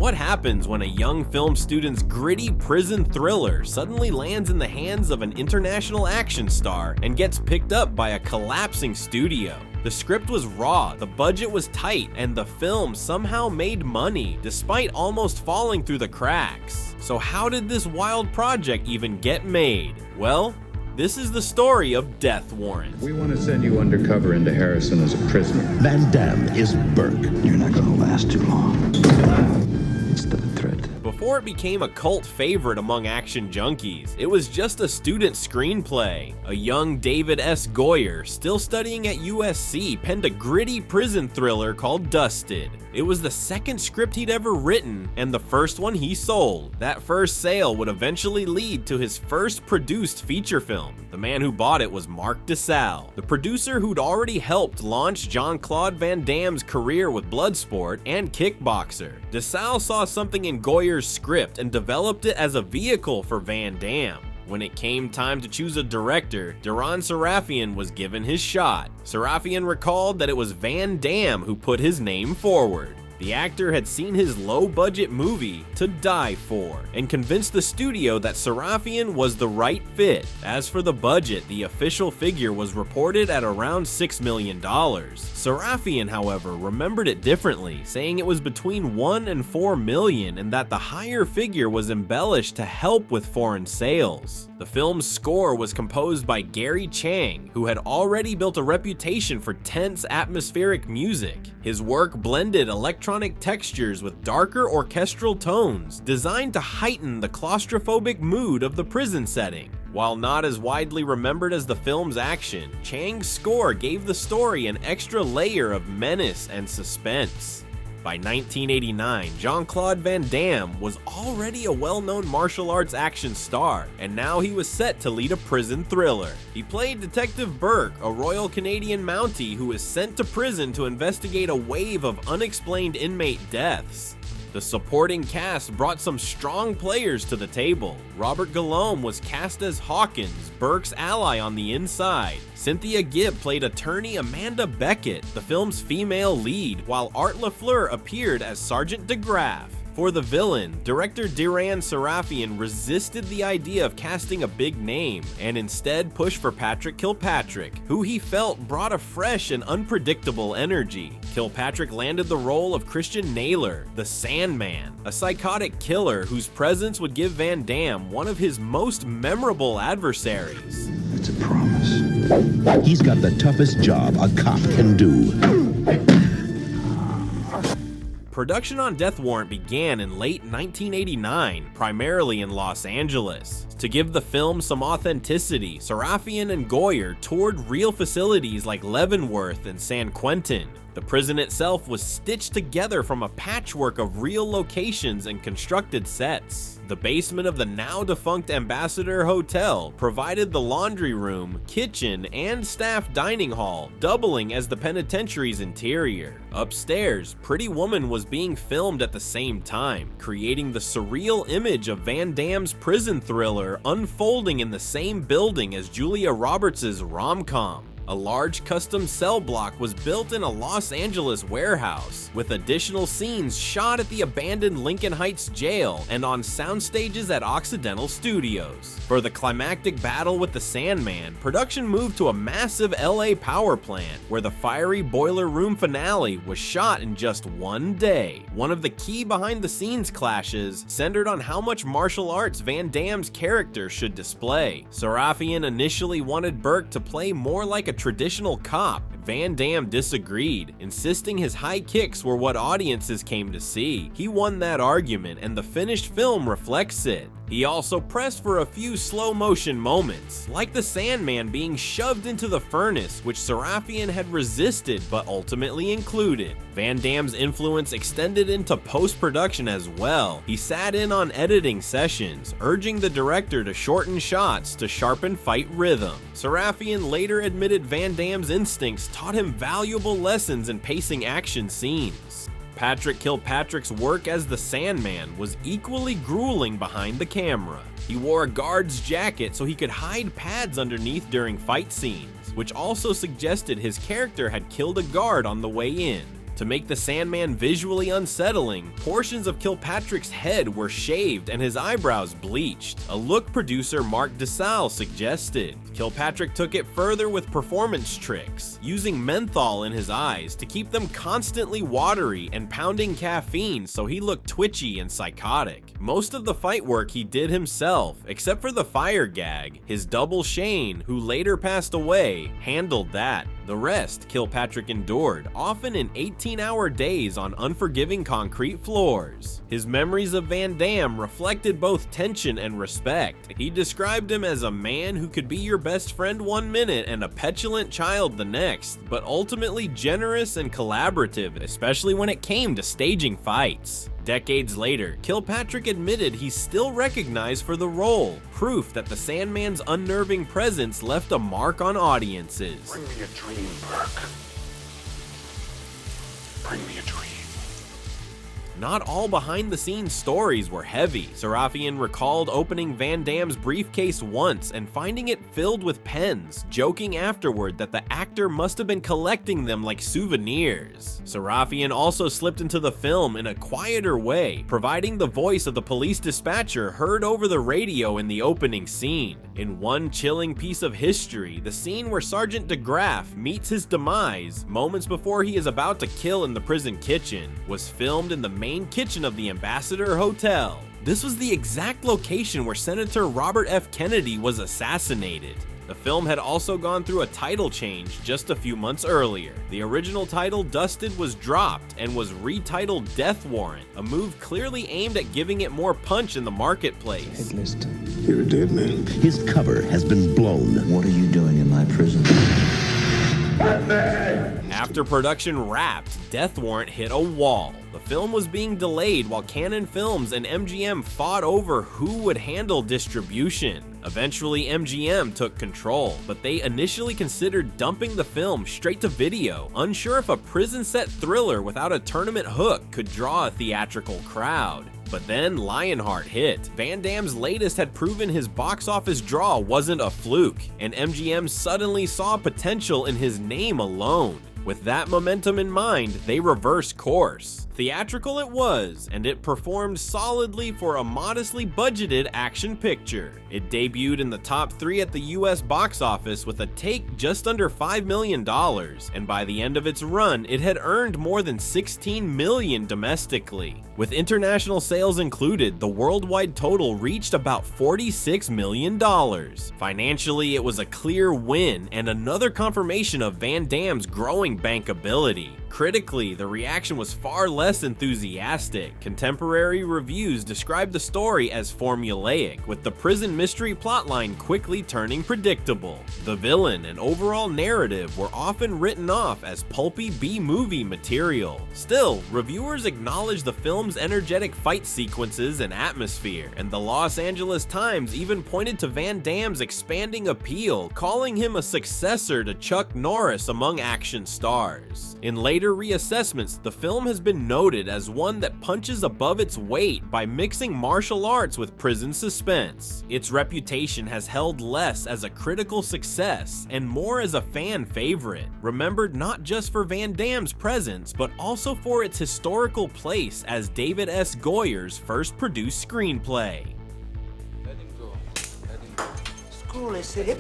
What happens when a young film student's gritty prison thriller suddenly lands in the hands of an international action star and gets picked up by a collapsing studio? The script was raw, the budget was tight, and the film somehow made money, despite almost falling through the cracks. So how did this wild project even get made? Well, this is the story of Death Warrant. We want to send you undercover into Harrison as a prisoner. Van Damme is Burke. You're not gonna last too long. It's the threat. Before it became a cult favorite among action junkies, it was just a student screenplay. A young David S. Goyer, still studying at USC, penned a gritty prison thriller called Dusted. It was the second script he'd ever written, and the first one he sold. That first sale would eventually lead to his first produced feature film. The man who bought it was Mark DeSalle, the producer who'd already helped launch Jean-Claude Van Damme's career with Bloodsport and Kickboxer. DeSalle saw something in Goyer's script and developed it as a vehicle for Van Damme. When it came time to choose a director, Deran Serafian was given his shot. Serafian recalled that it was Van Damme who put his name forward. The actor had seen his low-budget movie, To Die For, and convinced the studio that Serafian was the right fit. As for the budget, the official figure was reported at around $6 million. Serafian, however, remembered it differently, saying it was between $1 and $4 million and that the higher figure was embellished to help with foreign sales. The film's score was composed by Gary Chang, who had already built a reputation for tense, atmospheric music. His work blended electronic textures with darker orchestral tones, designed to heighten the claustrophobic mood of the prison setting. While not as widely remembered as the film's action, Chang's score gave the story an extra layer of menace and suspense. By 1989, Jean-Claude Van Damme was already a well-known martial arts action star, and now he was set to lead a prison thriller. He played Detective Burke, a Royal Canadian Mountie who was sent to prison to investigate a wave of unexplained inmate deaths. The supporting cast brought some strong players to the table. Robert Guillaume was cast as Hawkins, Burke's ally on the inside. Cynthia Gibb played attorney Amanda Beckett, the film's female lead, while Art LaFleur appeared as Sergeant DeGraff. For the villain, director Deran Serafian resisted the idea of casting a big name and instead pushed for Patrick Kilpatrick, who he felt brought a fresh and unpredictable energy. Kilpatrick landed the role of Christian Naylor, the Sandman, a psychotic killer whose presence would give Van Damme one of his most memorable adversaries. It's a promise. He's got the toughest job a cop can do. Production on Death Warrant began in late 1989, primarily in Los Angeles. To give the film some authenticity, Serafian and Goyer toured real facilities like Leavenworth and San Quentin. The prison itself was stitched together from a patchwork of real locations and constructed sets. The basement of the now-defunct Ambassador Hotel provided the laundry room, kitchen, and staff dining hall, doubling as the penitentiary's interior. Upstairs, Pretty Woman was being filmed at the same time, creating the surreal image of Van Damme's prison thriller unfolding in the same building as Julia Roberts' rom-com. A large custom cell block was built in a Los Angeles warehouse, with additional scenes shot at the abandoned Lincoln Heights jail and on sound stages at Occidental Studios. For the climactic battle with the Sandman, production moved to a massive LA power plant, where the fiery boiler room finale was shot in just one day. One of the key behind-the-scenes clashes centered on how much martial arts Van Damme's character should display. Serafian initially wanted Burke to play more like a traditional cop. Van Damme disagreed, insisting his high kicks were what audiences came to see. He won that argument, and the finished film reflects it. He also pressed for a few slow-motion moments, like the Sandman being shoved into the furnace, which Serafian had resisted but ultimately included. Van Damme's influence extended into post-production as well. He sat in on editing sessions, urging the director to shorten shots to sharpen fight rhythm. Serafian later admitted Van Damme's instincts taught him valuable lessons in pacing action scenes. Patrick Kilpatrick's work as the Sandman was equally grueling behind the camera. He wore a guard's jacket so he could hide pads underneath during fight scenes, which also suggested his character had killed a guard on the way in. To make the Sandman visually unsettling, portions of Kilpatrick's head were shaved and his eyebrows bleached, a look producer Mark DeSalle suggested. Kilpatrick took it further with performance tricks, using menthol in his eyes to keep them constantly watery and pounding caffeine so he looked twitchy and psychotic. Most of the fight work he did himself, except for the fire gag. His double Shane, who later passed away, handled that. The rest Kilpatrick endured, often in 18-hour days on unforgiving concrete floors. His memories of Van Damme reflected both tension and respect. He described him as a man who could be your best friend one minute and a petulant child the next, but ultimately generous and collaborative, especially when it came to staging fights. Decades later, Kilpatrick admitted he's still recognized for the role, proof that the Sandman's unnerving presence left a mark on audiences. Bring me a dream, Burke. Bring me a dream. Not all behind-the-scenes stories were heavy. Serafian recalled opening Van Damme's briefcase once and finding it filled with pens, joking afterward that the actor must have been collecting them like souvenirs. Serafian also slipped into the film in a quieter way, providing the voice of the police dispatcher heard over the radio in the opening scene. In one chilling piece of history, the scene where Sergeant DeGraff meets his demise moments before he is about to kill in the prison kitchen was filmed in the main kitchen of the Ambassador Hotel. This was the exact location where Senator Robert F. Kennedy was assassinated. The film had also gone through a title change just a few months earlier. The original title Dusted was dropped and was retitled Death Warrant, a move clearly aimed at giving it more punch in the marketplace. You're a dead man. His cover has been blown. What are you doing in my prison? After production wrapped, Death Warrant hit a wall. The film was being delayed while Canon Films and MGM fought over who would handle distribution. Eventually, MGM took control, but they initially considered dumping the film straight to video, unsure if a prison-set thriller without a tournament hook could draw a theatrical crowd. But then Lionheart hit. Van Damme's latest had proven his box office draw wasn't a fluke, and MGM suddenly saw potential in his name alone. With that momentum in mind, they reversed course. Theatrical it was, and it performed solidly for a modestly budgeted action picture. It debuted in the top 3 at the US box office with a take just under $5 million, and by the end of its run, it had earned more than $16 million domestically. With international sales included, the worldwide total reached about $46 million. Financially, it was a clear win and another confirmation of Van Damme's growing bankability. Critically, the reaction was far less enthusiastic. Contemporary reviews described the story as formulaic, with the prison mystery plotline quickly turning predictable. The villain and overall narrative were often written off as pulpy B-movie material. Still, reviewers acknowledged the film's energetic fight sequences and atmosphere, and the Los Angeles Times even pointed to Van Damme's expanding appeal, calling him a successor to Chuck Norris among action stars. In later reassessments, the film has been noted as one that punches above its weight by mixing martial arts with prison suspense. Its reputation has held less as a critical success and more as a fan favorite, remembered not just for Van Damme's presence, but also for its historical place as David S. Goyer's first produced screenplay. Let him go. Let him go. School is city.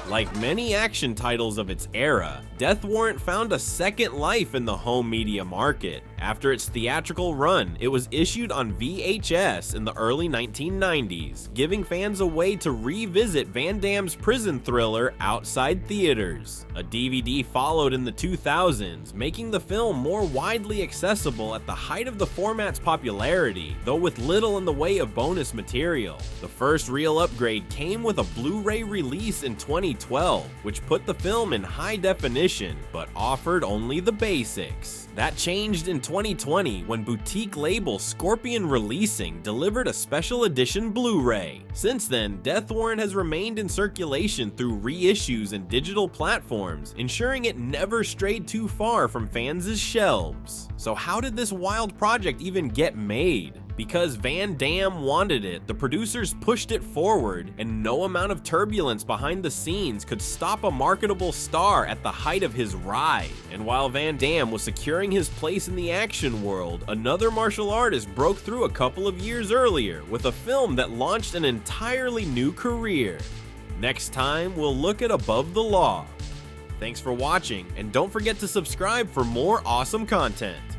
Like many action titles of its era, Death Warrant found a second life in the home media market. After its theatrical run, it was issued on VHS in the early 1990s, giving fans a way to revisit Van Damme's prison thriller outside theaters. A DVD followed in the 2000s, making the film more widely accessible at the height of the format's popularity, though with little in the way of bonus material. The first real upgrade came with a Blu-ray release in 2012, which put the film in high definition, but offered only the basics. That changed in 2020 when boutique label Scorpion Releasing delivered a special edition Blu-ray. Since then, Death Warrant has remained in circulation through reissues and digital platforms, ensuring it never strayed too far from fans' shelves. So how did this wild project even get made? Because Van Damme wanted it, the producers pushed it forward, and no amount of turbulence behind the scenes could stop a marketable star at the height of his ride. And while Van Damme was securing his place in the action world, another martial artist broke through a couple of years earlier with a film that launched an entirely new career. Next time, we'll look at Above the Law. Thanks for watching, and don't forget to subscribe for more awesome content.